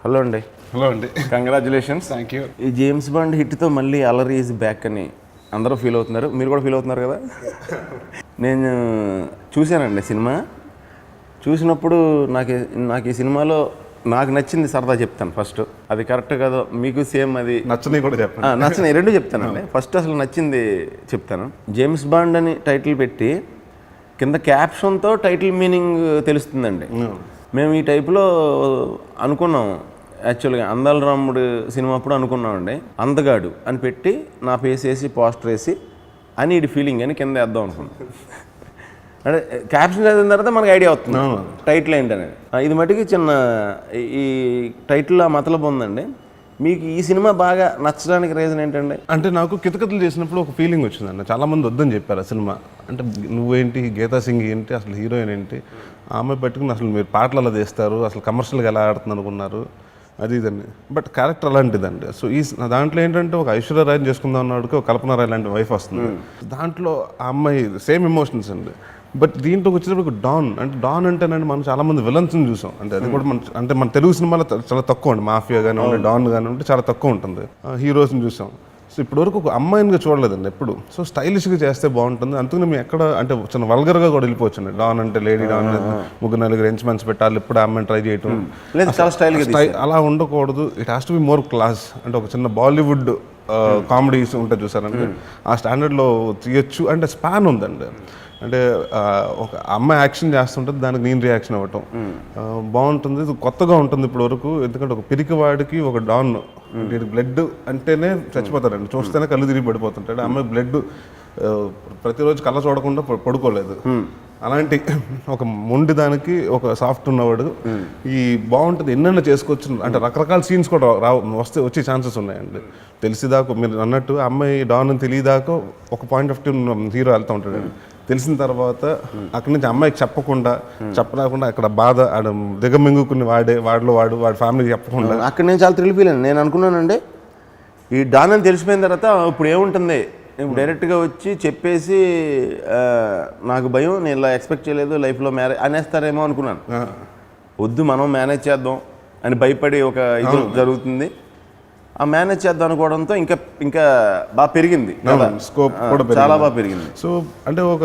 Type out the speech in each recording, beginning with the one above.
Hello అండి. Hello అండి. Congratulations. Thank you. ఈ జేమ్స్ బాండ్ హిట్తో మళ్ళీ అలరీ ఈజ్ బ్యాక్ అని అందరూ ఫీల్ అవుతున్నారు. మీరు కూడా ఫీల్ అవుతున్నారు కదా. నేను చూశానండి సినిమా. చూసినప్పుడు నాకు ఈ సినిమాలో నాకు నచ్చింది సరదా చెప్తాను. ఫస్ట్ అది కరెక్ట్ కాదో మీకు సేమ్ అది నచ్చని కూడా చెప్పండి. నచ్చని రెండు చెప్తానండి. ఫస్ట్ అసలు నచ్చింది చెప్తాను. జేమ్స్ బాండ్ అని టైటిల్ పెట్టి కింద క్యాప్షన్తో టైటిల్ మీనింగ్ తెలుస్తుందండి. మేము ఈ టైప్లో అనుకున్నాం. యాక్చువల్గా అందాల రాముడు సినిమా అప్పుడు అనుకున్నామండి. అందగాడు అని పెట్టి నా ఫేస్ వేసి పోస్టర్ వేసి అని ఇది ఫీలింగ్ అని కింద వేద్దాం అనుకున్నాం. అంటే క్యాప్షన్ చదివిన తర్వాత మనకు ఐడియా అవుతుంది టైటిల్ ఏంటనేది. ఇది మటుకి చిన్న ఈ టైటిల్ మతలబు ఉందండి. మీకు ఈ సినిమా బాగా నచ్చడానికి రీజన్ ఏంటండి? అంటే నాకు కితకథలు చేసినప్పుడు ఒక ఫీలింగ్ వచ్చిందండి. చాలామంది వద్దని చెప్పారు ఆ సినిమా. అంటే నువ్వేంటి, గీతా సింగ్ ఏంటి, అసలు హీరోయిన్ ఏంటి, ఆమె పెట్టుకుని అసలు మీరు పాటలు అలా తీస్తారు, అసలు కమర్షియల్గా ఎలా ఆడుతుంది అనుకున్నారు, అది ఇదండి. But character అలాంటిదండి. సో ఈ దాంట్లో ఏంటంటే ఒక ఐశ్వర్య రాయని చేసుకుందాం అన్నాడుకి ఒక కల్పన రాయ్ లాంటి వైఫ్ వస్తుంది. దాంట్లో ఆ అమ్మాయి సేమ్ ఎమోషన్స్ అండి. బట్ దీంట్లోకి వచ్చేటప్పుడు డాన్ అంటేనండి మనం చాలామంది విలన్స్ని చూసాం. అంటే అది కూడా మన తెలుగు సినిమాలో చాలా తక్కువ అండి. మాఫియా కానివ్వండి, డాన్ కానివ్వండి చాలా తక్కువ ఉంటుంది. హీరోస్ని చూసాం. సో ఇప్పటివరకు ఒక అమ్మాయినిగా చూడలేదండి ఎప్పుడు. సో స్టైలిష్గా చేస్తే బాగుంటుంది. అందుకని మేము ఎక్కడ అంటే చిన్న వల్గర్గా కూడా వెళ్ళిపోవచ్చండి. డాన్ అంటే లేడీ డాన్, 3-4 హెంచ్మెన్స్ పెట్టాలి, ఇప్పుడు అమ్మాయిని ట్రై చేయటం చాలా స్టైల్గా అలా ఉండకూడదు. It has to be more class. అంటే ఒక చిన్న బాలీవుడ్ కామెడీస్ ఉంటాయి చూసారంటే ఆ స్టాండర్డ్లో తీయచ్చు. అంటే స్పాన్ ఉందండి. అంటే ఒక అమ్మాయి యాక్షన్ చేస్తుంటుంది, దానికి నేను రియాక్షన్ అవ్వటం బాగుంటుంది. ఇది కొత్తగా ఉంటుంది ఇప్పటి వరకు. ఎందుకంటే ఒక పిరికివాడికి ఒక డాన్ బ్లడ్ అంటేనే చచ్చిపోతాడండి. చూస్తేనే కళ్ళు తిరిగి పడిపోతుంటాడు. అమ్మాయి బ్లడ్ ప్రతిరోజు కళ్ళ చూడకుండా పడుకోలేదు. అలాంటి ఒక మొండి దానికి ఒక సాఫ్ట్ ఉన్నవాడు ఈ బాగుంటుంది. ఎన్నెన్నో చేసుకోవచ్చు. అంటే రకరకాల సీన్స్ కూడా వచ్చే ఛాన్సెస్ ఉన్నాయండి. తెలిసిదాకా మీరు అన్నట్టు అమ్మాయి డాన్ అని తెలియదాకా ఒక పాయింట్ ఆఫ్ వ్యూ హీరో వెళ్తూ ఉంటాడు. తెలిసిన తర్వాత అక్కడి నుంచి అమ్మాయికి చెప్పలేకుండా అక్కడ బాధ దిగమింగుకుని వాడి ఫ్యామిలీకి చెప్పకుండా అక్కడ నేను చాలా థ్రిల్ ఫీల్ అయ్యాను. నేను అనుకున్నానండి ఈ డాన్ అని తెలిసిపోయిన తర్వాత ఇప్పుడు ఏముంటుంది, ఇప్పుడు డైరెక్ట్గా వచ్చి చెప్పేసి నాకు భయం, నేను ఇలా ఎక్స్పెక్ట్ చేయలేదు, లైఫ్లో మ్యారేజ్ అనేస్తారేమో అనుకున్నాను. వద్దు మనం మేనేజ్ చేద్దాం అని భయపడి ఒక ఇది జరుగుతుంది. ఆ మేనేజ్ చేద్దాం అనుకోవడంతో ఇంకా బాగా పెరిగింది, స్కోప్ కూడా చాలా బాగా పెరిగింది. సో అంటే ఒక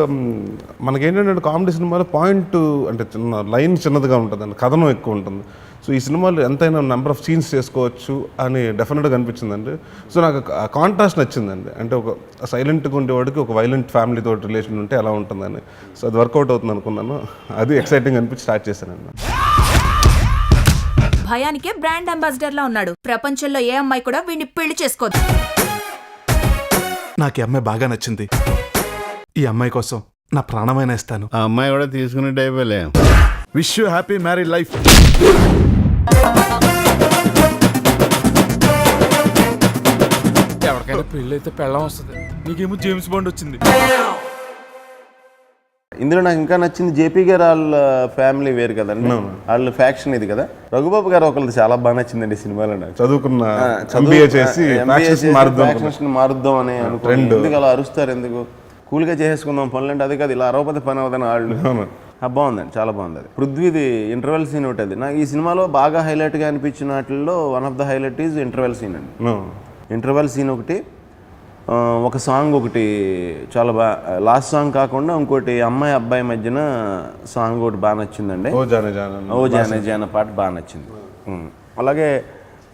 మనకేంటంటే కామెడీ సినిమాలో పాయింట్ అంటే చిన్న లైన్ చిన్నదిగా ఉంటుందండి, కథనం ఎక్కువ ఉంటుంది. సో ఈ సినిమాలో ఎంతైనా నెంబర్ ఆఫ్ సీన్స్ చేసుకోవచ్చు అని డెఫినెట్గా అనిపించిందండి. సో నాకు కాంట్రాస్ట్ నచ్చిందండి. అంటే ఒక సైలెంట్గా ఉండేవాడికి ఒక వైలెంట్ ఫ్యామిలీతో రిలేషన్ ఉంటే ఎలా ఉంటుందని. సో అది వర్కౌట్ అవుతుంది అనుకున్నాను. అది ఎక్సైటింగ్ అనిపించి స్టార్ట్ చేశానండి. భయానికే బ్రాండ్ అంబాసిడర్ లా ఉన్నాడు. ప్రపంచంలో ఏ అమ్మాయి కూడా వీడిని పెళ్లి చేసుకోదు. నాకు ఈ అమ్మాయి బాగా నచ్చింది. ఈ అమ్మాయి కోసం నా ప్రాణమైన ఇస్తాను. ఆ అమ్మాయి కూడా తీసుకునే టైపేలే. Wish you happy married life. ఎవరికైనా పెళ్ళి అయితే పెళ్ళం వస్తుంది, నీకేమో జేమ్స్ బాండ్ వచ్చింది. ఇందులో నాకు ఇంకా నచ్చింది జేపీ గారు వాళ్ళ ఫ్యామిలీ వేరు కదండి, వాళ్ళ ఫ్యాక్షన్ ఇది కదా. రఘుబాబు గారు ఒకళ్ళది చాలా బాగా నచ్చిందండి సినిమాలో. నాకు చదువుకున్న MBA చేసి మారుద్దాం అని అనుకోండి. ఎందుకు అలా అరుస్తారు, ఎందుకు కూల్గా చేసేసుకుందాం పనులంటే, అది కాదు ఇలా అరవపతి పని అవుదని వాళ్ళు. బాగుందండి, చాలా బాగుంది. అది పృథ్వీది ఇంటర్వెల్ సీన్ ఒకటి. అది నాకు ఈ సినిమాలో బాగా హైలైట్గా అనిపించిన వాటిల్లో one of the highlight is interval scene అండి. ఇంటర్వెల్ సీన్ ఒకటి, ఒక సాంగ్ ఒకటి చాలా బాగా, లాస్ట్ సాంగ్ కాకుండా ఇంకోటి అమ్మాయి అబ్బాయి మధ్యన సాంగ్ ఒకటి బాగా నచ్చిందండి. ఓ జానే జాన పాట బాగా నచ్చింది. అలాగే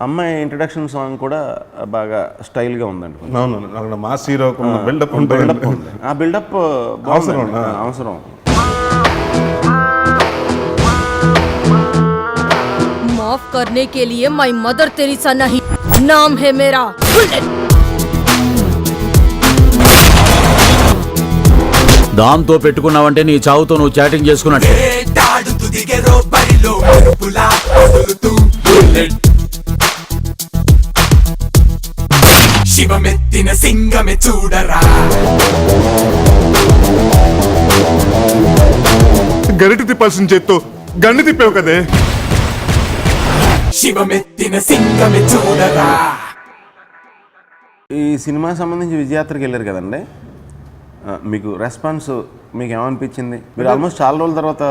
అమ్మాయి ఇంట్రడక్షన్ సాంగ్ కూడా బాగా స్టైల్గా ఉందండి. ఆ బిల్డప్ అవసరం. माफ करने के लिए माई मदर तेरेसा नहीं, नाम है मेरा बुलेट. దాంతో పెట్టుకున్నావంటే నీ చావుతో నువ్వు చాటింగ్ చేసుకున్నట్టే. శివమెత్తిన సింగమే చూడరా, గరిటి తిప్పాల్సిన చేత్తో గండి తిప్పావు కదే. శివమెత్తిన సింగమే చూడరా. ఈ సినిమా సంబంధించి విజయయాత్రకు వెళ్ళారు కదండి, మీకు రెస్పాన్స్ మీకు ఏమనిపించింది? మీరు ఆల్మోస్ట్ చాలా రోజుల తర్వాత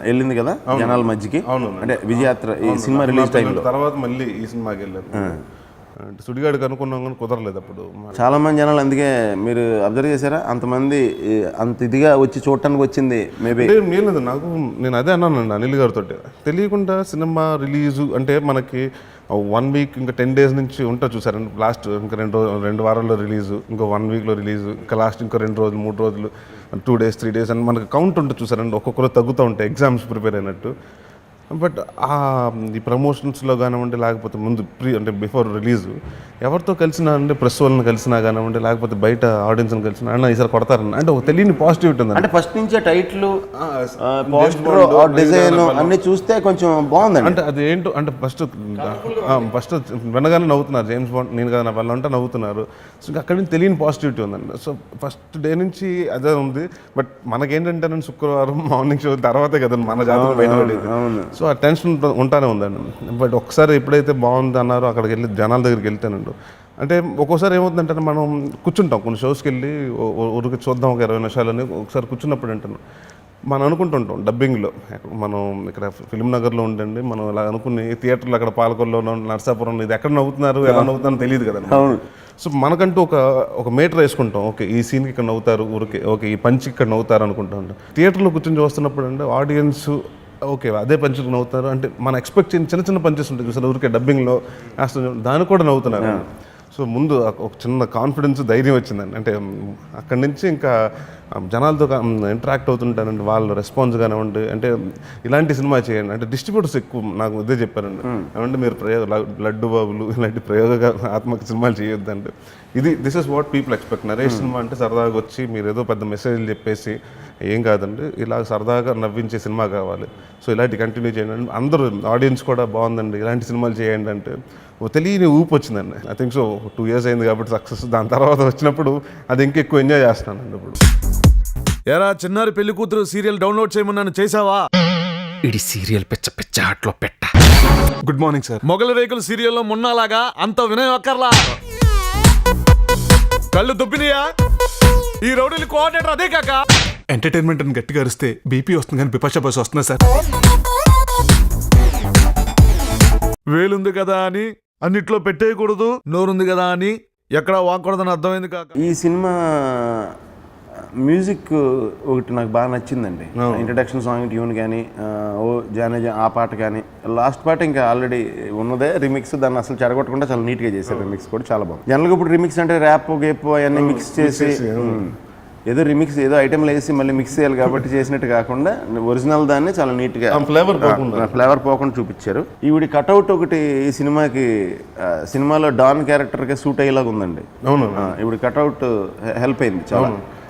వెళ్ళింది కదా జనాల మధ్యకి. అవును. అంటే విజయాత్ర ఈ సినిమా రిలీజ్ టైంలో తర్వాత మళ్ళీ ఈ సినిమాకి వెళ్ళాను. అంటే సుడిగాడికి అనుకున్నాం కానీ కుదరలేదు అప్పుడు. చాలా మంది జనాలు, అందుకే మీరు అబ్జర్వ్ చేశారా, అంతమంది అంత ఇదిగా వచ్చి చూడటానికి వచ్చింది మేబీ. లేదు నాకు, నేను అదే అన్నానండి అనిల్ గారితో, తెలియకుండా సినిమా రిలీజు అంటే మనకి 1 వీక్ ఇంకా 10 days నుంచి ఉంటా చూసారండి. లాస్ట్ ఇంకా 2 వారాల్లో రిలీజు, ఇంకో 1 వీక్లో రిలీజు, ఇంకా లాస్ట్ ఇంకో 2 రోజులు 3 రోజులు 2 days 3 days అని మనకి కౌంట్ ఉంటుంది చూసారండి. ఒక్కొక్కరు తగ్గుతూ ఉంటాయి ఎగ్జామ్స్ ప్రిపేర్ అయినట్టు. బట్ ఈ ప్రమోషన్స్లో కానివ్వండి, లేకపోతే ముందు అంటే బిఫోర్ రిలీజు ఎవరితో కలిసినా అంటే ప్రెస్ వాళ్ళని కలిసినా కానివ్వండి, లేకపోతే బయట ఆడియన్స్ని కలిసినా అన్న ఈసారి కొడతారన్న అంటే ఒక తెలియని పాజిటివిటీ ఉంది. అంటే ఫస్ట్ నుంచే టైటిల్ డిజైన్ అన్ని చూస్తే కొంచెం బాగుందండి. అంటే అది ఏంటో అంటే ఫస్ట్ వినగానే నవ్వుతున్నారు, జేమ్స్ బాండ్ నేను కదా నా వల్ల అంటే నవ్వుతున్నారు. సో ఇంకా అక్కడి నుంచి తెలియని పాజిటివిటీ ఉందండి. సో ఫస్ట్ డే నుంచి అదే ఉంది. బట్ మనకేంటంటే నేను శుక్రవారం మార్నింగ్ షో తర్వాతే కదండి మన జాతర బయటపడేది. సో ఆ టెన్షన్ ఉంటానే ఉందండి. బట్ ఒకసారి ఎప్పుడైతే బాగుంది అన్నారో అక్కడికి వెళ్ళి జనాల దగ్గరికి వెళ్తానండి. అంటే ఒక్కోసారి ఏమవుతుందంటే మనం కూర్చుంటాం కొన్ని షోస్కి వెళ్ళి ఊరికి చూద్దాం ఒక 20 నిమిషాలని ఒకసారి కూర్చున్నప్పుడు అంటాను మనం అనుకుంటుంటాం డబ్బింగ్లో. మనం ఇక్కడ ఫిల్మ్ నగర్లో ఉండండి, మనం ఇలా అనుకుని థియేటర్లో అక్కడ పాలకొల్లోనో నర్సాపురంలో ఇది ఎక్కడ నవ్వుతున్నారు ఎలా నవ్వుతున్నారో తెలియదు కదండి. సో మనకంటూ ఒక మీటర్ వేసుకుంటాం. ఓకే ఈ సీన్కి ఇక్కడ నవ్వుతారు, ఊరికే ఓకే ఈ పంచికి ఇక్కడ నవ్వుతారు అనుకుంటాం. థియేటర్లో కూర్చొని చూస్తున్నప్పుడు అంటే ఆడియన్స్ ఓకే అదే పంచుకు నవ్వుతారు అంటే మనం ఎక్స్పెక్ట్ చిన్న చిన్న పంచెస్ ఉంటాయి చూసారు ఊరికే డబ్బింగ్లో వేస్తాం, దానికి కూడా నవ్వుతున్నారు. సో ముందు ఒక చిన్న కాన్ఫిడెన్స్ ధైర్యం వచ్చిందండి. అంటే అక్కడి నుంచి ఇంకా జనాలతో ఇంటరాక్ట్ అవుతుంటానండి, వాళ్ళ రెస్పాన్స్ కానివ్వండి. అంటే ఇలాంటి సినిమా చేయండి అంటే డిస్ట్రిబ్యూటర్స్ ఎక్కువ నాకు ఇదే చెప్పారండి, ఏమంటే మీరు లడ్డు బాబులు ఇలాంటి ప్రయోగాత్మక సినిమాలు చేయొద్దంటే this is what people expect. Naresh సినిమా అంటే సరదాగా వచ్చి మీరు ఏదో పెద్ద మెసేజ్లు చెప్పేసి ఏం కాదండి, ఇలా సరదాగా నవ్వించే సినిమా కావాలి. సో ఇలాంటి కంటిన్యూ చేయండి, అందరూ ఆడియన్స్ కూడా బాగుందండి ఇలాంటి సినిమాలు చేయండి అంటే తెలియని ఊపు వచ్చిందండి. ఐ థింక్ సో 2 years అయింది కాబట్టి సక్సెస్. దాని తర్వాత వచ్చినప్పుడు అది ఇంకెక్కువ ఎంజాయ్ చేస్తానండి. ఇప్పుడు ఎరా చిన్నారి పెళ్లి కూతురు సీరియల్ డౌన్లోడ్ చేయమన్నాను, చేసావా? ఇడి సీరియల్ పిచ్చ పిచ్చ ఆటలో పెట్ట. Good morning sir. మొగల రేకుల సీరియల్లో మొన్నలాగా అంత వినయం అక్కర్లా. కళ్ళు దుబ్బినయా? ఈ రౌడీలు కోఆర్డినేటర్ అదే కాక ఎంటర్టైన్మెంట్ అని గట్టిగా అరిస్తే బీపీ వస్తుంది కానీ బిపాషా బస్ వస్తున్నా సార్. వేలుంది కదా అని అన్నిట్లో పెట్టేయకూడదు, నోరుంది కదా అని ఎక్కడా వాకూడదని అర్థమైంది కాక. ఈ సినిమా మ్యూజిక్ ఒకటి నాకు బాగా నచ్చిందండి. ఇంట్రడక్షన్ సాంగ్ ట్యూన్ కానీ ఓ జానే ఆ పాట కానీ లాస్ట్ పాట ఇంకా ఆల్రెడీ ఉన్నదే రిమిక్స్, దాన్ని అసలు చెడగొట్టకుండా చాలా నీట్గా చేశారు. రిమిక్స్ కూడా చాలా బాగుంది. జనరల్గా ఇప్పుడు రిమిక్స్ అంటే ర్యాప్ గేప్ అవన్నీ మిక్స్ చేసి ఏదో రిమిక్స్ ఏదో ఐటెంలు వేసి మళ్ళీ మిక్స్ చేయాలి కాబట్టి చేసినట్టు కాకుండా ఒరిజినల్ దాన్ని చాలా నీట్గా ఫ్లేవర్ పోకుండా చూపించారు. ఈవిడి కట్అవుట్ ఒకటి ఈ సినిమాకి సినిమాలో డాన్ క్యారెక్టర్గా సూట్ అయ్యేలాగా ఉందండి. అవును, ఈవిడి కట్అవుట్ హెల్ప్ అయింది చాలా.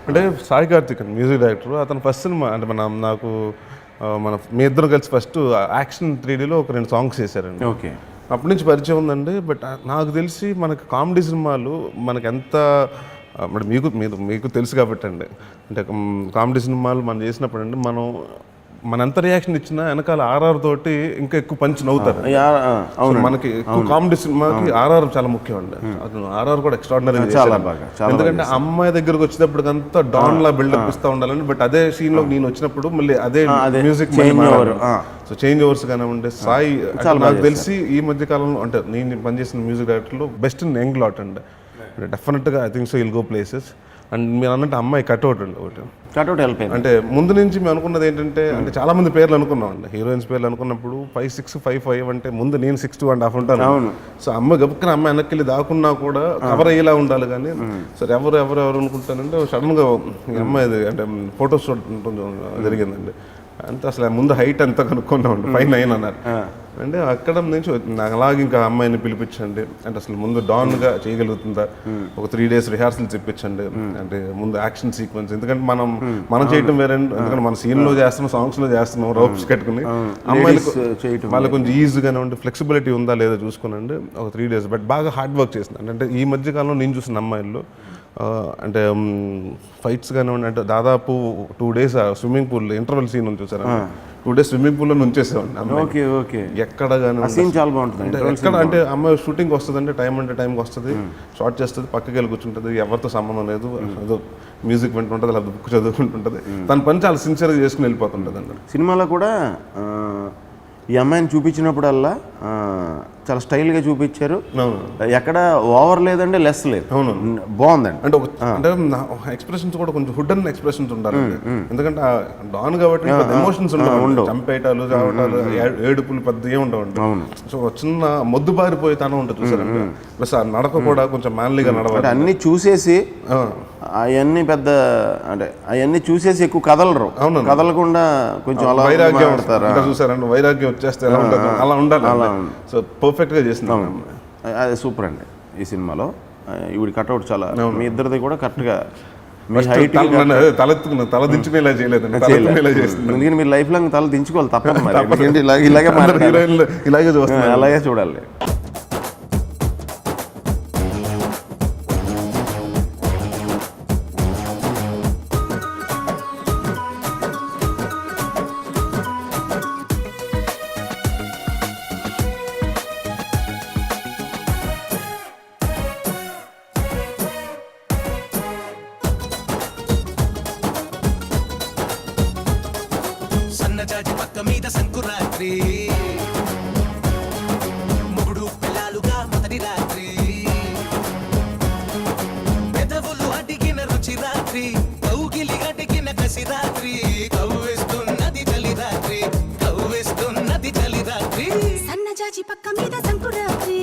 అంటే సాయి కార్తిక్ మ్యూజిక్ డైరెక్టర్, అతను ఫస్ట్ సినిమా అంటే మీ ఇద్దరు కలిసి ఫస్ట్ యాక్షన్ 3Dలో ఒక 2 songs చేశారండి. ఓకే, అప్పటి నుంచి పరిచయం ఉందండి. బట్ నాకు తెలిసి మనకి కామెడీ సినిమాలు మనకి ఎంత మరి మీకు తెలుసు కాబట్టి అండి, అంటే కామెడీ సినిమాలు మనం చేసినప్పుడు అండి మన ఎంత రియాక్షన్ ఇచ్చినా వెనకాల ఆర్ఆర్ తోటి ఇంకా ఎక్కువ పంచి నవ్వుతారు. మనకి ఎక్కువ కామెడీ సినిమాకి ఆర్ఆర్ చాలా ముఖ్యం అండి. అతను ఆర్ఆర్ కూడా ఎక్స్ట్రాడినరీ, ఎందుకంటే అమ్మాయి దగ్గరకు వచ్చేటప్పటికంతా డాన్ లా బిల్డప్ ఇస్తూ ఉండాలని. బట్ అదే సీన్ లో నేను వచ్చినప్పుడు మళ్ళీ అదే మ్యూజిక్ సో చేంజ్ ఓవర్స్ కానివ్వండి. సాయి నాకు తెలిసి ఈ మధ్య కాలంలో అంటే నేను పనిచేసిన మ్యూజిక్ డైరెక్టర్లో బెస్ట్ ఇన్ యంగ్ లాట్ అండి. డెఫినెట్గా I think so will go places. And మీరు అన్నట్టు అమ్మాయి కట్అవుట్ అండి, ఒకటి కట్అవుట్ హెల్ప్ అయింది. అంటే ముందు నుంచి మేము అనుకున్నది ఏంటంటే అంటే చాలా మంది పేర్లు అనుకున్నాం అండి, హీరోయిన్స్ పేర్లు అనుకున్నప్పుడు 5'6", 5'5" అంటే ముందు నేను 6'2.5" ఉంటాను. అవును. సో అమ్మాయి గబుక్కున అమ్మాయి వెనక్కి దాకున్నా కూడా కవర్ అయ్యేలా ఉండాలి. కానీ సరే ఎవరు అనుకుంటానంటే సడన్గా ఈ అమ్మాయి అంటే ఫొటోస్ జరిగిందండి. అంతే అసలు ముందు హైట్ అంతా కనుక్కున్నామండి, 5'9" అన్నారు. అంటే అక్కడ నుంచి అలాగే ఇంకా అమ్మాయిని పిలిపించండి అంటే అసలు ముందు డాన్గా చేయగలుగుతుందా, ఒక 3 days రిహార్సల్ చెప్పించండి. అంటే ముందు యాక్షన్ సీక్వెన్స్, ఎందుకంటే మనం చేయటం వేరే, ఎందుకంటే మన సీన్లో చేస్తున్నాం, సాంగ్స్లో చేస్తున్నాం, రోప్స్ కట్టుకుని. అమ్మాయిలకు వాళ్ళకి కొంచెం ఈజీగానే ఉండి ఫ్లెక్సిబిలిటీ ఉందా లేదా చూసుకునండి ఒక 3 days. బట్ బాగా హార్డ్ వర్క్ చేసింది. అంటే ఈ మధ్యకాలంలో నేను చూసిన అమ్మాయిల్లో అంటే ఫైట్స్ కానివ్వండి, అంటే దాదాపు 2 days swimming pool interval scene ఉంది చూసారా, 2 days స్విమ్మింగ్ పూల్లో ఉంచేసేవాడిని. Okay okay. ఎక్కడ కానీ సీన్ చాలా బాగుంటుంది. అంటే ఎక్కడ అంటే అమ్మాయి షూటింగ్ వస్తుంది అంటే టైంకి వస్తుంది, షార్ట్ చేస్తుంది, పక్కకి వెళ్ళి కూర్చుంటుంది, ఎవరితో సంబంధం లేదు, ఏదో మ్యూజిక్ వింటుంటుంది, లేదా బుక్ చదువుకుంటుంటుంది, తన పని చాలా సిన్సియర్గా చేసుకుని వెళ్ళిపోతుంటుంది అండి. సినిమాలో కూడా ఈ అమ్మాయిని చూపించినప్పుడల్లా చాలా స్టైల్గా చూపించారు. ఎక్కడ ఓవర్ లేదండి, లెస్ లేదు. అవును, బాగుందండి. అంటే అంటే ఎక్స్ప్రెషన్స్ కూడా కొంచెం హుడెన్ ఎక్స్ప్రెషన్స్ ఉండాలి. ఎందుకంటే డాన్ కాబట్టి ఎమోషన్స్ ఉండవు, చంపేటాలు, చావటాలు, ఏడుపులు పెద్ద ఏమి ఉండవు. సో చిన్న మొద్దు బారిపోయే తనం ఉంటుంది చూసారంటే. ప్లస్ ఆ నడక కూడా కొంచెం మ్యాన్లీగా నడవాలి. అన్ని చూసేసి అవన్నీ పెద్ద అంటే అవన్నీ చూసేసి ఎక్కువ కదలరు, కదలకుండా కొంచెం అలా వైరాగ్యం చూసారంటే, వైరాగ్యం వచ్చేస్తే ఎలా ఉంటుంది అలా ఉండాలి. సో పర్ఫెక్ట్ గా చేస్తున్నాం. అది సూపర్ అండి ఈ సినిమాలో. ఇవి కట్అవుట్ చాలా, మీ ఇద్దరిది కూడా కరెక్ట్ గా తల దించుకునేలా చేయలేదండి, ఎందుకంటే మీరు లైఫ్ లాంగ్ తల దించుకోవాలి తప్పదు మరి. ఇలాగే చూస్తున్నారు, అలాగే చూడాలి. సన్నజాజి పక్క మీద సంకురాత్రి, మూడు పిల్లలుగా మొదటి రాత్రి, పెదవులు అడిగిన రుచి రాత్రి, కౌగిలి అడిగిన కసి రాత్రి, కవ్విస్తున్నది చలి రాత్రి, కవ్విస్తున్నది చలి రాత్రి. సన్నజాజి పక్క మీద సంకురాత్రి,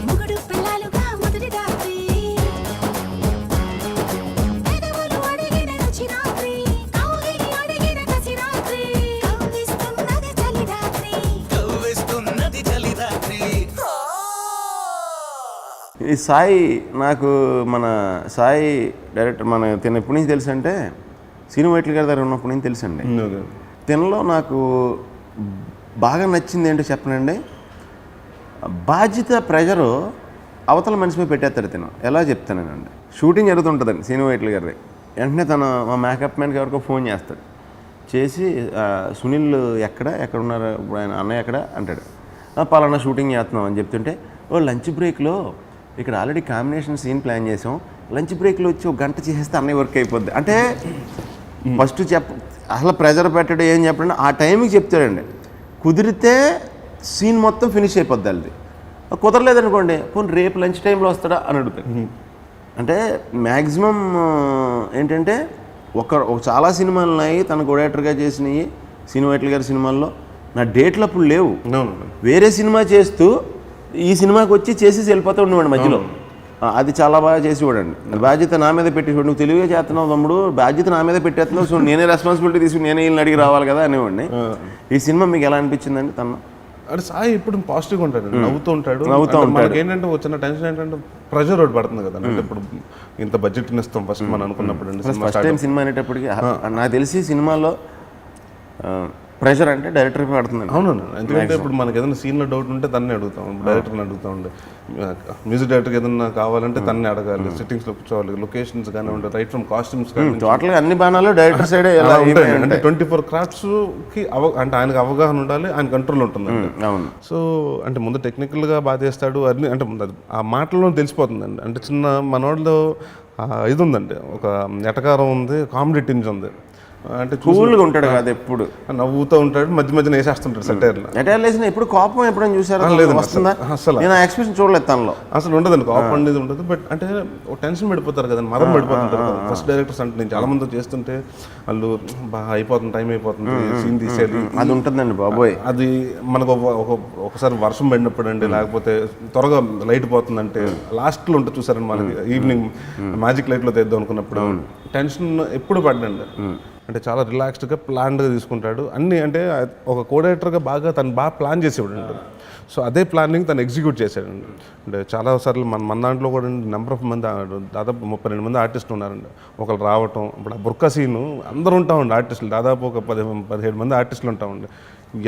మూడు పిల్లలుగా మొదటి రాత్రి, పెదవులు అడిగిన రుచి రాత్రి, కౌగిలి అడిగిన కసి రాత్రి, కవ్విస్తున్నది చలి రాత్రి, కవ్విస్తున్నది చలి రాత్రి. ఈ సాయి నాకు మన సాయి డైరెక్టర్ మన తిన ఎప్పటి నుంచి తెలుసు అంటే సీను వైట్ల గారి దగ్గర ఉన్నప్పటి నుంచి తెలుసండి. తినలో నాకు బాగా నచ్చింది ఏంటో చెప్పనండి, బాధ్యత ప్రెజరు అవతల మనిషిపై పెట్టేస్తాడు తిన. ఎలా చెప్తానండి, షూటింగ్ జరుగుతుంటుందండి సీను వైట్ల గారి, వెంటనే తను మా మేకప్ మ్యాన్కి ఎవరికో ఫోన్ చేస్తాడు, చేసి సునీల్ ఎక్కడ ఉన్నారు ఇప్పుడు, ఆయన అన్నయ్య ఎక్కడ అంటాడు. పలానా షూటింగ్ చేస్తున్నాం అని చెప్తుంటే, ఓ లంచ్ బ్రేక్లో ఇక్కడ ఆల్రెడీ కాంబినేషన్ సీన్ ప్లాన్ చేసాం, లంచ్ బ్రేక్లో వచ్చి ఒక గంట చేసేస్తే అన్నయ్య వర్క్ అయిపోద్ది అంటే ఫస్ట్ అసలు ప్రెజర్ పెట్టడం ఏం చెప్పండి, ఆ టైంకి చెప్తాడండి. కుదిరితే సీన్ మొత్తం ఫినిష్ అయిపోద్ది అది, కుదరలేదనుకోండి పోనీ రేపు లంచ్ టైంలో వస్తాడా అని అడుగుతాడు. అంటే మ్యాక్సిమం ఏంటంటే ఒక చాలా సినిమాలు ఉన్నాయి తన డైరెక్టర్గా చేసినవి సీను వైట్ల గారి సినిమాల్లో, నా డేట్లు అప్పుడు లేవు, వేరే సినిమా చేస్తూ ఈ సినిమాకి వచ్చి చేసేసి వెళ్ళిపోతూ ఉండేవాడు మధ్యలో. అది చాలా బాగా చేసి చూడండి, బాధ్యత నా మీద పెట్టి చూడు, నువ్వు తెలివిగా చేస్తున్నావు తమ్ముడు, బాధ్యత నా మీద పెట్టేస్తున్నావు, సో నేనే రెస్పాన్సిబిలిటీ తీసుకుని నేనే వీళ్ళని అడిగి రావాలి కదా అనేవాడిని. ఈ సినిమా మీకు ఎలా అనిపించిందండి? తన అంటే సాయి ఇప్పుడు పాజిటివ్గా ఉంటాడు, నవ్వుతూ ఉంటాడు. ఏంటంటే వచ్చిన టెన్షన్ ఏంటంటే ప్రెషర్ ఒకటి పడుతుంది కదా, అంటే ఇప్పుడు ఇంత బడ్జెట్ ఇస్తాం ఫస్ట్ మనం అనుకున్నప్పుడు. ఫస్ట్ టైం సినిమా అనేటప్పటికి నాకు తెలిసి సినిమాలో ప్రెషర్ అంటే డైరెక్టర్ పడుతుంది. అవునండి, ఎందుకంటే ఇప్పుడు మనకి ఏదైనా సీన్లో డౌట్ ఉంటే తన్నే అడుగుతాం, డైరెక్టర్ని అడుగుతూ ఉండే, మ్యూజిక్ డైరెక్టర్కి ఏదైనా కావాలంటే తన్నే అడగాలి, సెట్టింగ్స్లో కూర్చోవాలి, లొకేషన్స్ కానీ ఉంటాయి, రైట్ ఫ్రమ్ కాస్ట్యూమ్స్ కానీ టోటల్గా అన్ని బాణాలు డైరెక్టర్ సైడే అంటే 24 క్రాఫ్ట్స్కి అంటే ఆయనకు అవగాహన ఉండాలి, ఆయన కంట్రోల్ ఉంటుంది. అవును. సో అంటే ముందు టెక్నికల్గా బాగా చేస్తాడు అన్ని, అంటే ఆ మాటల్లో తెలిసిపోతుందండి. అంటే చిన్న మనోళ్ళలో ఇది ఉందండి, ఒక ఎటకారం ఉంది, కామెడీ టింజ్ ఉంది, అంటే కూల్గా ఉంటాడు కదా, ఎప్పుడు నవ్వుతూ ఉంటాడు, మధ్య మధ్యన వేసేస్తుంటాడు సెటైర్లో. ఎటైర్ వేసిన ఎప్పుడు కోపం ఎప్పుడైనా చూసారా? లేదు వస్తుందా అసలు? నేను ఎక్స్ప్రెషన్ చూడలేదు తనలో, అసలు ఉండదండి కోపం అనేది ఉండదు. బట్ అంటే ఒక టెన్షన్ పడిపోతారు కదండి, మదం పడిపోతుంటారు కదా ఫస్ట్ డైరెక్టర్స్. అంటే నేను చాలా మంది చేస్తుంటే వాళ్ళు బాగా అయిపోతుంది, టైం అయిపోతుంది, సీన్ తీసేది అది ఉంటుందండి బాబోయ్. అది మనకు ఒకసారి వర్షం పడినప్పుడు అండి, లేకపోతే త్వరగా లైట్ పోతుందంటే లాస్ట్లో ఉంటుంది చూసారండి, మనకి ఈవినింగ్ మ్యాజిక్ లైట్లో తెద్దాం అనుకున్నప్పుడు టెన్షన్ ఎప్పుడు పడ్డండి. అంటే చాలా రిలాక్స్డ్గా ప్లాన్డ్గా తీసుకుంటాడు అన్నీ. అంటే ఒక కోఆర్డినేటర్గా తను బాగా ప్లాన్ చేసేవాడు. సో అదే ప్లానింగ్ తను ఎగ్జిక్యూట్ చేశాడండి. అంటే చాలాసార్లు మన దాంట్లో కూడా నెంబర్ ఆఫ్ మంది దాదాపు 32 మంది ఆర్టిస్టులు ఉన్నారండి. ఒకరు రావటం, ఇప్పుడు ఆ బుర్కా సీను అందరూ ఉంటామండి ఆర్టిస్టులు, దాదాపు ఒక 17 మంది ఆర్టిస్టులు ఉంటామండి.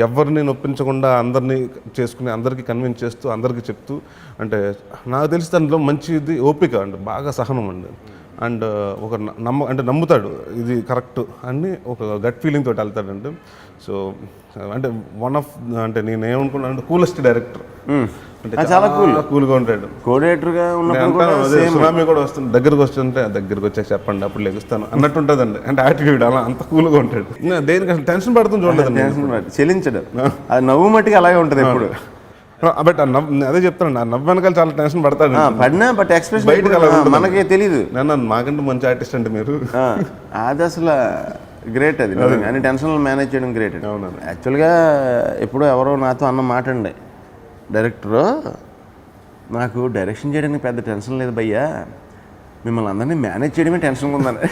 ఎవరిని నొప్పించకుండా అందరినీ చేసుకుని అందరికీ కన్విన్స్ చేస్తూ అందరికీ చెప్తూ, అంటే నాకు తెలిసి దాంట్లో మంచిది ఓపిక అండి, బాగా సహనం అండి. అండ్ ఒక నమ్ముతాడు ఇది కరెక్ట్ అని, ఒక గట్ ఫీలింగ్ తోటి వెళ్తాడండి. సో అంటే అంటే నేను ఏమనుకున్నాను అంటే కూలెస్ట్ డైరెక్టర్, అంటే చాలా కూల్గా ఉంటాడు. కోఆర్డినేటర్గా సునామీ కూడా వస్తుంది, దగ్గరకు వచ్చాక చెప్పండి అప్పుడు లెగుస్తాను అన్నట్టు ఉంటుందండి. అంటే యాటిట్యూడ్ అంత కూల్గా ఉంటాడు. దేనికి అసలు టెన్షన్ పడుతుంది చూడలేదు, చెలించడు. అది నవ్వు మట్టికి అలాగే ఉంటుంది ఎప్పుడు. బట్ అదే చెప్తాను, ఆ నవ్వు వెనకాల చాలా టెన్షన్ పడతాడు. పడినా బట్ ఎక్స్ప్రెషన్ బయట మనకే తెలీదు. మాకంటే మంచి ఆర్టిస్ట్ అండి మీరు. అది అసలు గ్రేట్, అది అన్ని టెన్షన్లు మేనేజ్ చేయడం గ్రేట్. అవునండి. యాక్చువల్గా ఎప్పుడో ఎవరో నాతో అన్న మాట అండి, డైరెక్టరు నాకు డైరెక్షన్ చేయడానికి పెద్ద టెన్షన్ లేదు భయ్యా, మిమ్మల్ని అందరినీ మేనేజ్ చేయడమే టెన్షన్గా ఉందని.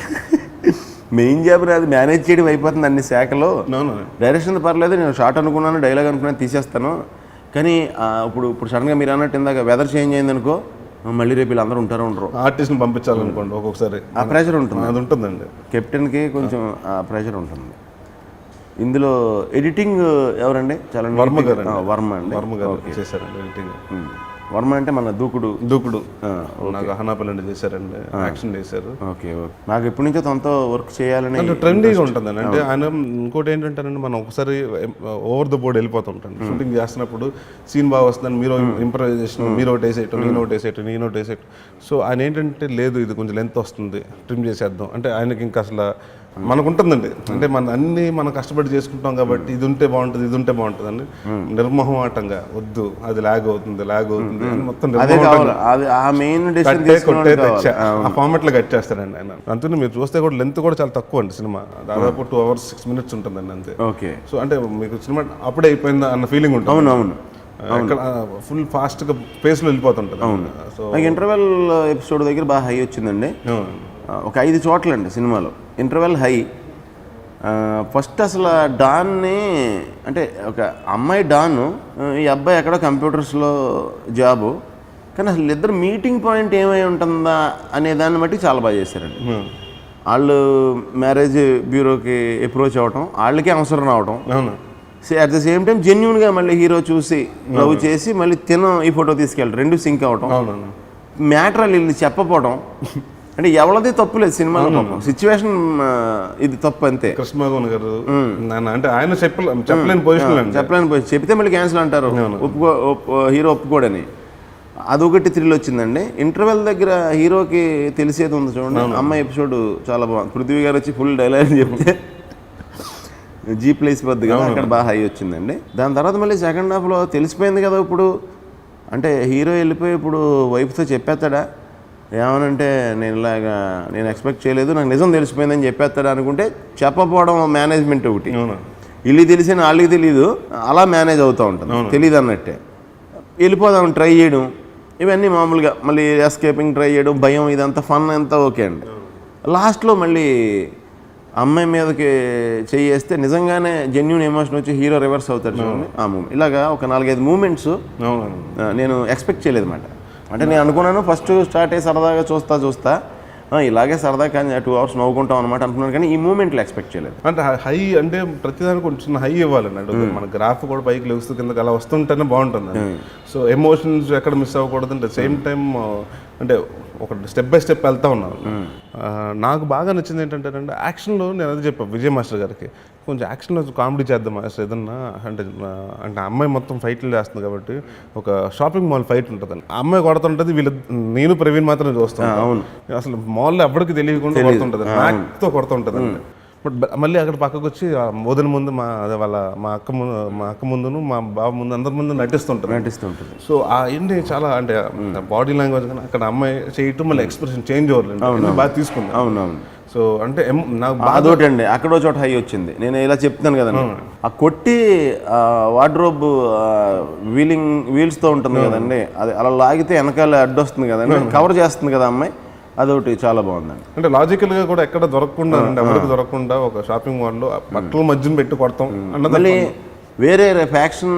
మెయిన్ జాబ్ అది మేనేజ్ చేయడం అయిపోతుంది అన్ని శాఖలో. డైరెక్షన్ పర్లేదు, నేను షార్ట్ అనుకున్నాను, డైలాగ్ అనుకున్నాను, తీసేస్తాను. కానీ ఇప్పుడు సడన్గా మీరు అన్నట్టు ఇందాక వెదర్ చేంజ్ అయింది అనుకో, మళ్ళీ రేపు వీళ్ళందరూ ఉండరు ఆర్టిస్ట్ని పంపించాలనుకోండి, ఒక్కొక్కసారి ఆ ప్రెషర్ ఉంటుంది. అది ఉంటుందండి, కెప్టెన్కి కొంచెం ఆ ప్రెషర్ ఉంటుంది. ఇందులో ఎడిటింగ్ ఎవరండి? చాలా వర్మ గారు. వర్మ గారు చేశారండి ఎడిటింగ్. వర్మ అంటే మన దూకుడు నాకు అహనాపల్లి చేశారండి, యాక్షన్ చేశారు. ఓకే. నాకు ఎప్పటి నుంచో తనతో వర్క్ చేయాలని ట్రెండీగా ఉంటుందండి. అంటే ఆయన ఇంకోటి ఏంటంటేనండి, మనం ఒకసారి ఓవర్ ద బోర్డ్ వెళ్ళిపోతుంటాం. షూటింగ్ చేస్తున్నప్పుడు సీన్ బాగా వస్తుందని మీరు ఇంప్రవైజేషన్, మీరు ఒకటి వేసేయటం, నేను ఒకటి వేసేయటం. సో ఆయన ఏంటంటే లేదు ఇది కొంచెం లెంత్ వస్తుంది, ట్రిమ్ చేసేద్దాం అంటే ఆయనకి ఇంకా అసలు మనకు ఉంటుందండి. అంటే మనం కష్టపడి చేసుకుంటాం కాబట్టి ఇది ఉంటే బాగుంటుంది అని నిర్మోహమాటంగా వద్దు, అది లాగ్ అవుతుంది అని మొత్తం ఆ ఫార్మాట్ లో కట్ చేస్తారండి ఆయన. అంతే మీరు చూస్తే కూడా లెంత్ కూడా చాలా తక్కువ అండి సినిమా, దాదాపు 2 hours 6 minutes ఉంటుందండి అంతే. ఓకే. సో అంటే మీకు సినిమా అప్పుడే అయిపోయిందా అన్న ఫీలింగ్ ఉంటుంది. అవును. ఫుల్ ఫాస్ట్గా పేస్లో వెళ్ళిపోతుంటుంది. సో ఇంటర్వెల్ ఎపిసోడ్ దగ్గర బాగా హై వచ్చిందండి. ఒక 5 చోట్ల అండి సినిమాలో ఇంటర్వెల్ హై. ఫస్ట్ అసలు డాన్ని, అంటే ఒక అమ్మాయి డాను, ఈ అబ్బాయి ఎక్కడో కంప్యూటర్స్లో జాబు, కానీ అసలు ఇద్దరు మీటింగ్ పాయింట్ ఏమై ఉంటుందా అనే దాన్ని బట్టి చాలా బాగా చేశారండి. వాళ్ళు మ్యారేజ్ బ్యూరోకి అప్రోచ్ అవ్వటం, వాళ్ళకి అవసరం రావటం, అట్ ద సేమ్ టైం జెన్యున్గా మళ్ళీ హీరో చూసి లవ్ చేసి మళ్ళీ ఈ ఫోటో తీసుకెళ్ళి 2 సింక్ అవ్వటం, మ్యాటర్ వీళ్ళు చెప్పపోవడం. అంటే ఎవరిది తప్పు లేదు సినిమాలో, సిచ్యువేషన్ ఇది తప్పు అంతే. కృష్ణమోహన్ గారు అంటే ఆయన చెప్పలేని పొజిషన్, చెప్తే మళ్ళీ క్యాన్సిల్ అంటారు, హీరో ఒప్పుకోడని. అదొకటి థ్రిల్ వచ్చిందండి. ఇంటర్వెల్ దగ్గర హీరోకి తెలిసేది ఉంది చూడండి, అమ్మాయి ఎపిసోడ్ చాలా బాగుంది. పృథ్వీ గారు వచ్చి ఫుల్ డైలాగ్ చెప్తే జీప్ లేసిపోద్ది కదా, అక్కడ బాగా హై వచ్చిందండి. దాని తర్వాత మళ్ళీ సెకండ్ హాఫ్లో తెలిసిపోయింది కదా, ఇప్పుడు అంటే హీరో వెళ్ళిపోయి ఇప్పుడు వైఫ్తో చెప్పేస్తాడా ఏమనంటే, నేను ఎక్స్పెక్ట్ చేయలేదు, నాకు నిజం తెలిసిపోయిందని చెప్పేస్తాడా అనుకుంటే చెప్పపోవడం మేనేజ్మెంట్ ఒకటి. వీళ్ళకి తెలిసిన వాళ్ళకి తెలియదు, అలా మేనేజ్ అవుతూ ఉంటుంది, తెలియదు అన్నట్టే. వెళ్ళిపోదాం ట్రై చేయడం, ఇవన్నీ మామూలుగా మళ్ళీ ఎస్కేపింగ్ ట్రై చేయడం, భయం, ఇదంతా ఫన్ అంతా ఓకే అండి. లాస్ట్లో మళ్ళీ అమ్మాయి మీదకి చేస్తే నిజంగానే జెన్యూన్ ఎమోషన్ వచ్చి హీరో రివర్స్ అవుతాడు చూడండి, ఆ మూమెంట్. ఇలాగా ఒక 4-5 మూమెంట్స్ నేను ఎక్స్పెక్ట్ చేయలేదు అన్నమాట. అంటే నేను అనుకున్నాను ఫస్ట్ స్టార్ట్ అయ్యి సరదాగా చూస్తా ఇలాగే సరదా కానీ 2 hours నవ్వుకుంటాం అనమాట అనుకున్నాను, కానీ ఈ మూమెంట్లో ఎక్స్పెక్ట్ చేయలేదు. అంటే హై అంటే ప్రతిదానికి కొంచెం హై ఇవ్వాలండి. మన గ్రాఫ్ కూడా పైకి లెగుస్తూ కిందకి అలా వస్తుంటేనే బాగుంటుంది. సో ఎమోషన్స్ ఎక్కడ మిస్ అవ్వకూడదు. అంటే సేమ్ టైం అంటే ఒక స్టెప్ బై స్టెప్ వెళ్తా ఉన్నాను. నాకు బాగా నచ్చింది ఏంటంటే యాక్షన్లో నేను అదే చెప్పాను విజయ్ మాస్టర్ గారికి, కొంచెం యాక్షన్లో కామెడీ చేద్దాం మాస్టర్ ఏదన్నా అంటే అమ్మాయి మొత్తం ఫైట్లు చేస్తుంది కాబట్టి ఒక షాపింగ్ మాల్ ఫైట్ ఉంటుందండి, అమ్మాయి కొడుతుంటుంది, నేను ప్రవీణ్ మాత్రం చూస్తాను. అవును, అసలు మాల్లో ఎవరికి తెలియకుండా కొడుతుంటుంది, నాతో కొడుతుంటుంది. బట్ మళ్ళీ అక్కడ పక్కకు వచ్చి వదిన ముందు మా అక్క ముందును మా బాబు ముందు అందరి ముందు నటిస్తుంటుంది. సో ఏంటి చాలా అంటే బాడీ లాంగ్వేజ్ కానీ అక్కడ అమ్మాయి చేయటం మళ్ళీ ఎక్స్ప్రెషన్ చేంజ్ అవ్వలేదు, బాగా తీసుకుంది. అవునవును. సో అంటే నాకు అదొకటి అండి, అక్కడో చోట హై వచ్చింది. నేను ఇలా చెప్తాను కదండి, ఆ కొట్టి వార్డ్రోబ్ వీల్స్తో ఉంటుంది కదండి, అది అలా లాగితే వెనకాల అడ్డొస్తుంది కదండి, కవర్ చేస్తుంది కదా అమ్మాయి, అదొకటి చాలా బాగుందండి. అంటే లాజికల్గా కూడా ఎక్కడ దొరకకుండా అంటే ఎవరికి దొరకకుండా ఒక షాపింగ్ మాల్లో బట్టల మధ్యన పెట్టి కొడతాం అన్నది. మళ్ళీ వేరే ఫ్యాక్షన్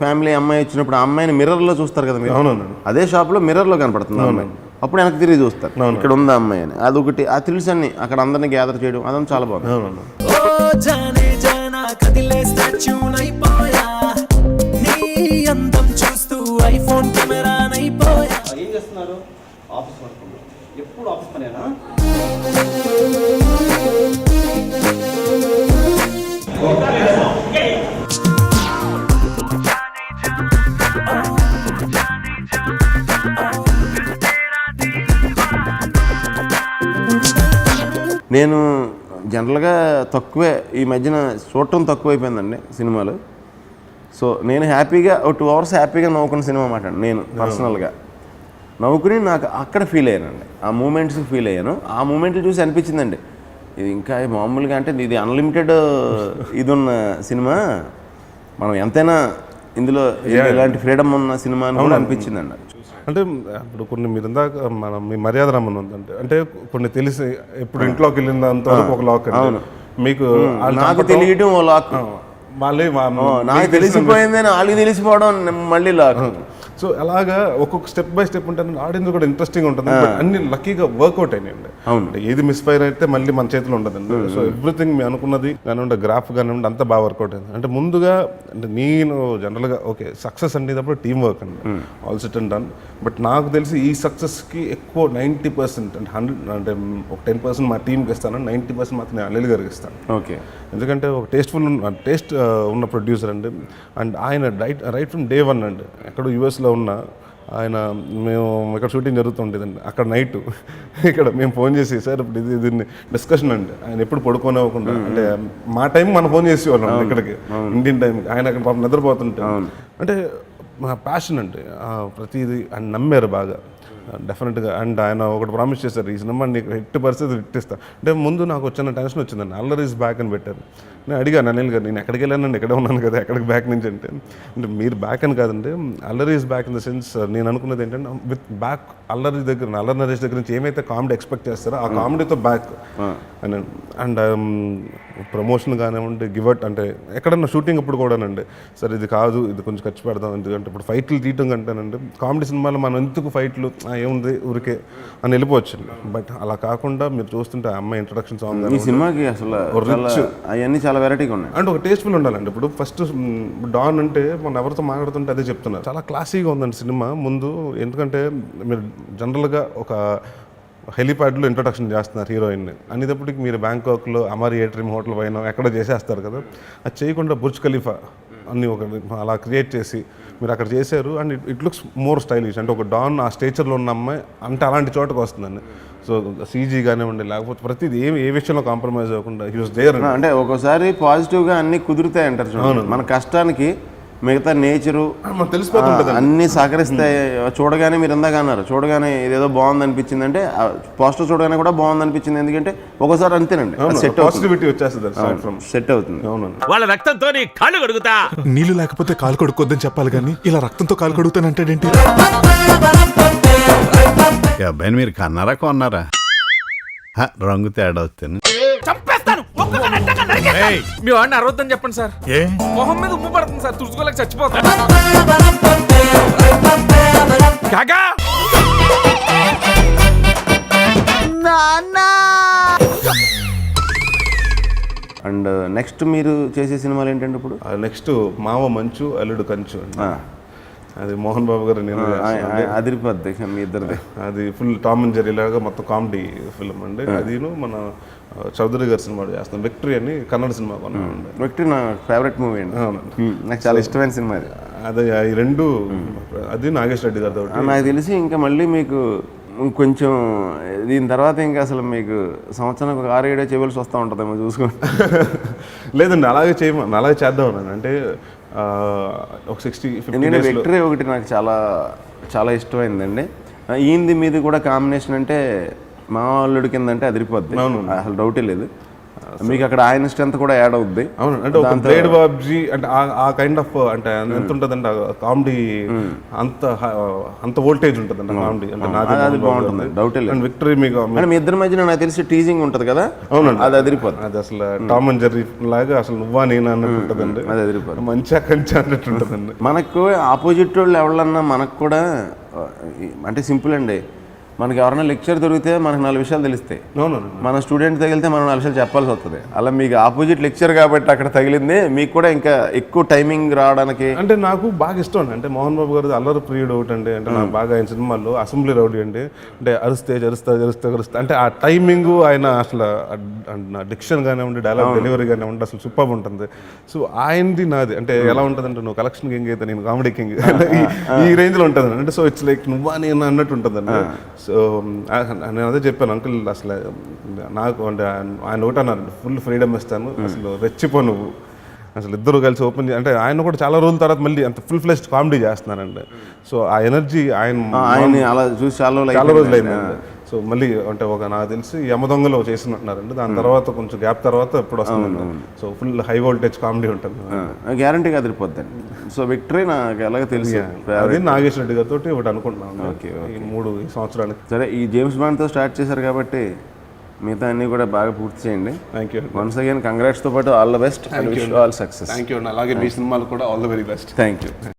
ఫ్యామిలీ అమ్మాయి వచ్చినప్పుడు ఆ అమ్మాయిని మిర్రర్లో చూస్తారు కదా మీరు. అవునండి. అదే షాప్లో మిర్రర్లో కనపడుతుంది ఆ అమ్మాయి. అప్పుడు వెనక్కి తిరిగి చూస్తారు ఇక్కడ ఉందా అమ్మాయి అని. అదొకటి ఆ థ్రిల్స్ అన్ని అక్కడ అందరినీ గ్యాదర్ చేయడం అదంతా చాలా బాగుంది. అవునండి. ఓ జానే జానా కదిలే స్టాచ్యూనైపోయా నీ అందం చూస్తూ ఐఫోన్ కెమెరానైపోయా. ఏం చేస్తున్నారు? Office work. ఎప్పుడు ఆఫీస్ పనేనా? నేను జనరల్గా తక్కువే ఈ మధ్యన చూడటం తక్కువైపోయిందండి సినిమాలు. సో నేను హ్యాపీగా ఒక 2 hours హ్యాపీగా నవ్వుకున్న సినిమా మాట నేను పర్సనల్గా నవ్వుకుని నాకు అక్కడ ఫీల్ అయ్యానండి. ఆ మూమెంట్స్ ఫీల్ అయ్యాను. ఆ మూమెంట్లు చూసి అనిపించిందండి ఇది ఇంకా మామూలుగా అంటే ఇది అన్లిమిటెడ్ ఇది ఉన్న సినిమా, మనం ఎంతైనా ఇందులో ఇలాంటి ఫ్రీడమ్ ఉన్న సినిమా అని కూడా అనిపించిందండి. అంటే ఇప్పుడు కొన్ని మీరు ఇందాక మనం మీ మర్యాద రమ్మని ఉందంటే అంటే కొన్ని తెలిసి ఇప్పుడు ఇంట్లోకి వెళ్ళిన అంతవరకు ఒక లాక్ అండి. మీకు నాకు తెలియటం ఓ లాక్, మళ్ళీ నాకు తెలిసిపోయిందని వాళ్ళకి తెలిసిపోవడం మళ్ళీ లాక్. సో అలాగా ఒక్కొక్క స్టెప్ బై స్టెప్ ఉంటుంది. ఆడియన్స్ కూడా ఇంట్రెస్టింగ్ ఉంటుంది. బట్ అన్ని లక్కీగా వర్కౌట్ అయినాయండి. అంటే ఏది మిస్ఫైర్ అయితే మళ్ళీ మన చేతిలో ఉండదండి. సో ఎవ్రీథింగ్ మీ అనుకున్నది కానివ్వండి, గ్రాఫ్ కానివ్వండి, అంతా బాగా వర్కౌట్ అయింది. అంటే ముందుగా అంటే నేను జనరల్గా ఓకే సక్సెస్ అనేటప్పుడు టీం వర్క్ అండి, all set and done. But నాకు తెలిసి ఈ సక్సెస్కి ఎక్కువ 90% అంటే 100 అంటే ఒక 10% మా టీంకి ఇస్తాను, 90% మాత్రం నేను అనిల్ గారికి ఇస్తాను. ఓకే. ఎందుకంటే ఒక టేస్ట్ ఉన్న ప్రొడ్యూసర్ అండి. అండ్ ఆయన రైట్ ఫ్రమ్ డే 1 అండి. ఎక్కడో యూఎస్లో ఉన్న ఆయన మేము ఇక్కడ షూటింగ్ జరుగుతుండేదండి. అక్కడ నైట్ ఇక్కడ మేము ఫోన్ చేసి సార్ ఇప్పుడు దీన్ని డిస్కషన్ అండి. ఆయన ఎప్పుడు పడుకొని అవ్వకుండా అంటే మా టైం మనం ఫోన్ చేసేవాళ్ళం ఇక్కడికి ఇండియన్ టైంకి. ఆయన అక్కడ పాపం నిద్రపోతుంటే అంటే మా ప్యాషన్ అంటే ప్రతిదీ ఆయన నమ్మారు బాగా డెఫినెట్గా. అండ్ ఆయన ఒకటి ప్రామిస్ చేశారు, ఈ సినిమా నీకు 80% హిట్ ఇస్తా అంటే. ముందు నాకు వచ్చిన టెన్షన్ వచ్చిందండి, అల్లర్ ఈజ్ బ్యాక్ అని పెట్టారు. నేను అడిగాను అనిల్ గారు, నేను ఎక్కడికి వెళ్ళానండి, ఎక్కడే ఉన్నాను కదా, ఎక్కడికి బ్యాక్ నుంచి అంటే మీరు బ్యాక్ అని కాదండి, Allari is back in the sense నేను అనుకున్నది ఏంటంటే విత్ బ్యాక్ అల్లరి దగ్గర అల్లరి నరేష్ దగ్గర నుంచి ఏమైతే కామెడీ ఎక్స్పెక్ట్ చేస్తారో ఆ కామెడీతో బ్యాక్ అని. అండ్ ప్రమోషన్ కానివ్వండి, గివట్ అంటే ఎక్కడన్నా షూటింగ్ అప్పుడు కూడానండి సార్ ఇది కాదు, ఇది కొంచెం ఖర్చు పెడదాం. ఎందుకంటే ఇప్పుడు ఫైట్లు తీయటం కంటేనండి కామెడీ సినిమాలో మనం ఎందుకు ఫైట్లు ఏముంది ఊరికే అని వెళ్ళిపోవచ్చు. బట్ అలా కాకుండా మీరు చూస్తుంటే ఆ అమ్మాయి ఇంట్రడక్షన్ సాంగ్ ఈ సినిమాకి అసలు రిచ్ అవన్నీ చాలా వెరైటీగా ఉన్నాయి. అంటే ఒక టేస్ట్ఫుల్ ఉండాలండి. ఇప్పుడు ఫస్ట్ డాన్ అంటే మనం ఎవరితో మాట్లాడుతుంటే అదే చెప్తున్నారు, చాలా క్లాసీగా ఉందండి సినిమా ముందు. ఎందుకంటే మీరు జనరల్గా ఒక హెలిప్యాడ్లో ఇంట్రొడక్షన్ చేస్తున్నారు హీరోయిన్ని అనేటప్పటికి మీరు బ్యాంకాక్లో అమర్ ఏట్రిమ్ హోటల్ పైన ఎక్కడ చేసేస్తారు కదా, అది చేయకుండా బుర్జ్ ఖలీఫా అన్నీ ఒక అలా క్రియేట్ చేసి మీరు అక్కడ చేశారు. And it looks more stylish. అంటే ఒక డాన్ ఆ స్టేచర్లో ఉన్న అమ్మాయి అంటే అలాంటి చోటకు వస్తుందండి. సో సీజీ కానివ్వండి లేకపోతే ప్రతిదీ ఏ విషయంలో కాంప్రమైజ్ అవ్వకుండా హీ వాస్ దేర్. అంటే ఒక్కోసారి పాజిటివ్గా అన్నీ కుదురుతాయి అంటారు చూడండి. మన కష్టానికి మిగతా నేచరు తెలిసిపోతుంటుంది, అన్నీ సహకరిస్తాయి. చూడగానే మీరు ఇందాక అన్నారు, చూడగానే ఇదేదో బాగుంది అనిపించింది అంటే పోస్టర్ చూడగానే కూడా బాగుంది అనిపించింది. ఎందుకంటే ఒకసారి అంతేనండి పాజిటివిటీ వచ్చేస్తుంది, సెట్ అవుతుంది. అవునండి. వాళ్ళ రక్తంతో కాళ్ళు కడుగుతా. నీళ్ళు లేకపోతే కాలు కడుక్కోద్దని చెప్పాలి కానీ ఇలా రక్తంతో కాలు కడుగుతానంటాడేంటి? ఈ అబ్బాయిని మీరు కన్నారా కొన్నారా? రంగు తేడా వస్తాను. మీ వాడిని అరవద్దని చెప్పండి సార్. మొహం మీద ఉప్పు పడుతుంది సార్, తుడుచుకోలేక చచ్చిపోతా. అండ్ నెక్స్ట్ మీరు చేసే సినిమాలు ఏంటంటే ఇప్పుడు నెక్స్ట్ మావ మంచు అల్లుడు కంచు, అది మోహన్ బాబు గారు నేను అదిరిపోద్ది మీ ఇద్దరిది. అది ఫుల్ టామ్ అండ్ జెర్రీ లాగా మొత్తం కామెడీ ఫిల్మ్ అండి. అదిను మన చౌదరి గారి సినిమా చేస్తాం, విక్టరీ అని కన్నడ సినిమా కొన్నామండి. విక్టరీ నా ఫేవరెట్ మూవీ అండి, నాకు చాలా ఇష్టమైన సినిమా అది. అదే ఈ రెండు, అది నాగేష్ రెడ్డి గారితో. నాకు తెలిసి ఇంకా మళ్ళీ మీకు కొంచెం దీని తర్వాత ఇంకా అసలు మీకు సంవత్సరానికి ఒక 6-7 చేయవలసి వస్తూ ఉంటుందేమో చూసుకుని. లేదండి అలాగే చేద్దాం అంటే ఒక 60-50 విక్టరీ ఒకటి నాకు చాలా చాలా ఇష్టమైందండి. ఈయనది మీది కూడా కాంబినేషన్ అంటే మా అల్లుడి కింద అంటే అదిరిపోద్ది, అసలు డౌటే లేదు. మీకు అక్కడ ఆయన స్ట్రెంత్ కూడా యాడ్ అవుద్ది. అవును, అంటే ఒక బ్లేడ్ బాబ్జీ అంటే ఆ కైండ్ ఆఫ్ అంటే ఎంత ఉంటుందంటే కామెడీ అంత వోల్టేజ్ ఉంటుందండి కామెడీ అంటే అది బాగుంటుంది, డౌట్ లేదు. అండ్ విక్టరీ మీకు అంటే మీ ఇద్దరి మధ్యన నాకు తెలిసి టీజింగ్ ఉంటుంది కదా. అవునండి, అది అదిరిపోతుంది. అది అసలు టామ్ అండ్ జెర్రీ లాగా అసలు నువ్వా నేనా అన్నట్టు ఉంటుందండి. అది అదిరిపోతుంది, మంచిగా కంచి అన్నట్టు ఉంటుందండి. మనకు ఆపోజిట్ వాళ్ళు ఎవరన్నా మనకు కూడా అంటే సింపుల్ అండి, మనకి ఎవరైనా లెక్చర్ దొరికితే మనకు 4 విషయాలు తెలుస్తాయి. అవునండి, మన స్టూడెంట్ తగిలితే మనం 4 విషయాలు చెప్పాల్సి వస్తుంది. అలా మీకు ఆపోజిట్ లెక్చర్ కాబట్టి అక్కడ తగిలింది మీకు కూడా ఇంకా ఎక్కువ టైమింగ్ రావడానికి. అంటే నాకు బాగా ఇష్టం అండి, అంటే మోహన్ బాబు గారు అల్లరి ప్రియుడు ఒకటి అండి. అంటే నాకు బాగా ఆయన సినిమాల్లో అసెంబ్లీ రౌడీ అండి, అంటే అరుస్తా అంటే ఆ టైమింగ్ ఆయన అసలు డిక్షన్ కానివ్వండి, డైలాగ్ డెలివరీ కానివ్వండి అసలు సూపర్ ఉంటుంది. సో ఆయనది నాది అంటే ఎలా ఉంటుందంటే నువ్వు కలెక్షన్ కింగ్ అయితే నేను కామెడీ కింగ్ ఈ రేంజ్లో ఉంటుంది అంటే. సో ఇట్స్ లైక్ నువ్వా నేను అన్నట్టు ఉంటుందండి. సో నేను అదే చెప్పాను అంకుల్, అసలు నాకు అంటే ఆయన ఒకటి అన్నారు, ఫుల్ ఫ్రీడమ్ ఇస్తాను, అసలు రెచ్చిపో నువ్వు. అసలు ఇద్దరు కలిసి ఓపెన్ అంటే ఆయన కూడా చాలా రోజుల తర్వాత మళ్ళీ అంత ఫుల్ ఫ్లెష్డ్ కామెడీ చేస్తున్నారండి. సో ఆ ఎనర్జీ ఆయన అలా చూసి చాలా రోజులు అయిందండి. సో మళ్ళీ అంటే నాకు తెలిసి యమదొంగలో చేసినట్టున్నారండి, దాని తర్వాత కొంచెం గ్యాప్ తర్వాత ఎప్పుడు వస్తుందండి. So full high voltage comedy ఉంటుంది, గ్యారంటీగా అదిరిపోద్దండి. సో విక్టరీ నాకు ఎలాగో తెలుసు, అది నాగేశ్వర రెడ్డి గారితో ఒకటి అనుకుంటున్నాను. ఓకే, ఈ 3 సంవత్సరాలు. సరే, ఈ జేమ్స్ బాండ్తో స్టార్ట్ చేశారు కాబట్టి మిగతా అన్నీ కూడా బాగా పూర్తి చేయండి. Thank you. వన్స్ అగైన్ కంగ్రాట్స్తో పాటు all the best, all success. Thank you అండి. అలాగే మీ సినిమాలు కూడా all the very best. Thank you.